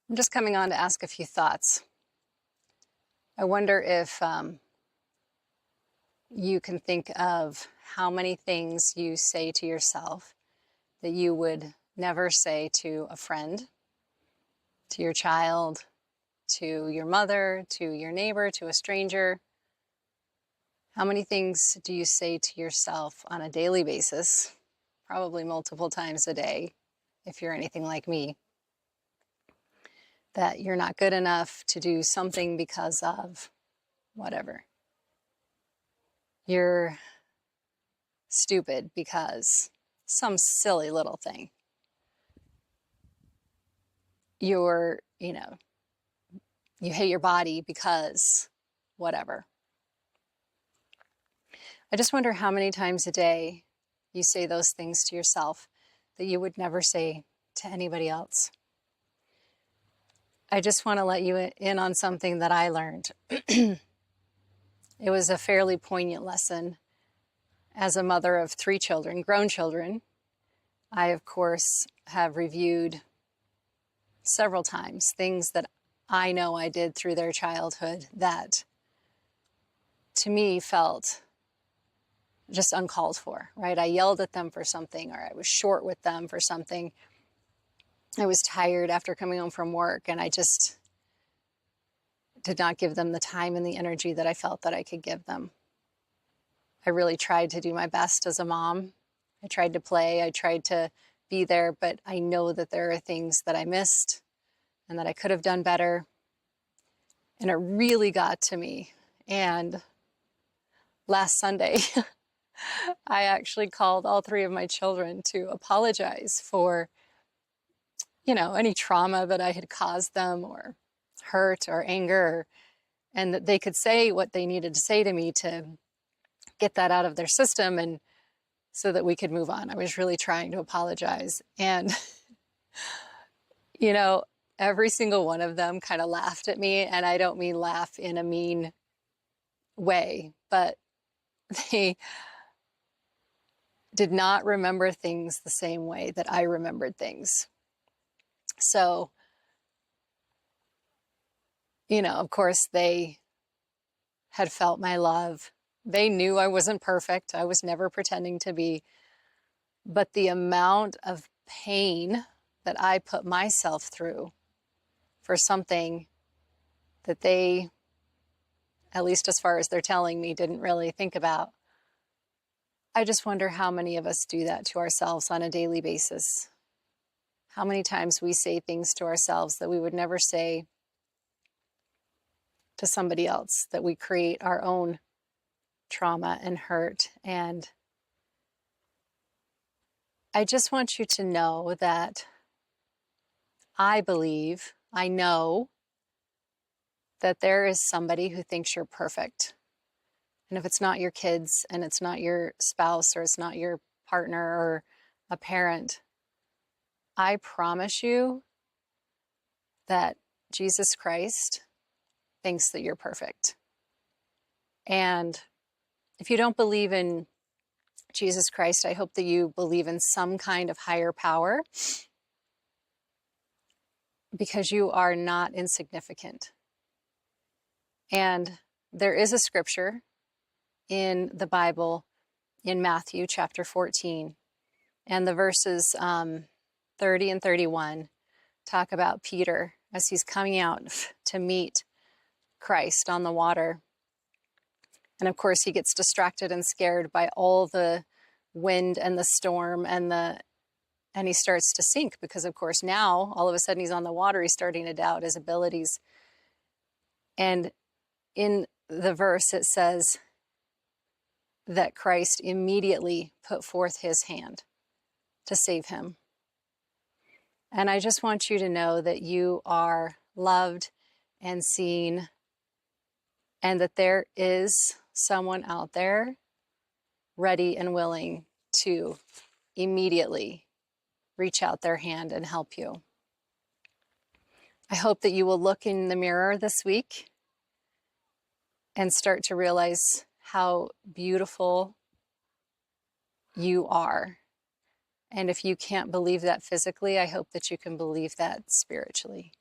I'm just coming on to ask a few thoughts. I wonder if you can think of how many things you say to yourself that you would never say to a friend, to your child, to your mother, to your neighbor, to a stranger. How many things do you say to yourself on a daily basis, probably multiple times a day, if you're anything like me, that you're not good enough to do something because of whatever? You're stupid because some silly little thing. You hate your body because whatever. I just wonder how many times a day you say those things to yourself that you would never say to anybody else. I just want to let you in on something that I learned. It was a fairly poignant lesson as a mother of 3 children, grown children. I, of course, have reviewed several times things that I know I did through their childhood that to me felt just uncalled for, right? I yelled at them for something, or I was short with them for something. I was tired after coming home from work, and I just did not give them the time and the energy that I felt that I could give them. I really tried to do my best as a mom. I tried to play, I tried to be there, but I know that there are things that I missed and that I could have done better. And it really got to me. And last Sunday, I actually called all 3 of my children to apologize for, any trauma that I had caused them, or hurt or anger, and that they could say what they needed to say to me to get that out of their system and so that we could move on. I was really trying to apologize. And, every single one of them kind of laughed at me. And I don't mean laugh in a mean way, but they did not remember things the same way that I remembered things. So, of course, they had felt my love. They knew I wasn't perfect. I was never pretending to be. But the amount of pain that I put myself through for something that they, at least as far as they're telling me, didn't really think about. I just wonder how many of us do that to ourselves on a daily basis. How many times we say things to ourselves that we would never say to somebody else, that we create our own trauma and hurt. And I just want you to know that I know that there is somebody who thinks you're perfect. And if it's not your kids, and it's not your spouse, or it's not your partner or a parent, I promise you that Jesus Christ thinks that you're perfect. And if you don't believe in Jesus Christ, I hope that you believe in some kind of higher power, because you are not insignificant. And there is a scripture in the Bible in Matthew chapter 14, and the verses 30 and 31 talk about Peter as he's coming out to meet Christ on the water. And of course, he gets distracted and scared by all the wind and the storm, and he starts to sink, because of course now all of a sudden he's on the water. He's starting to doubt his abilities. And in the verse it says that Christ immediately put forth his hand to save him. And I just want you to know that you are loved and seen, and that there is someone out there ready and willing to immediately reach out their hand and help you. I hope that you will look in the mirror this week and start to realize how beautiful you are. And if you can't believe that physically, I hope that you can believe that spiritually.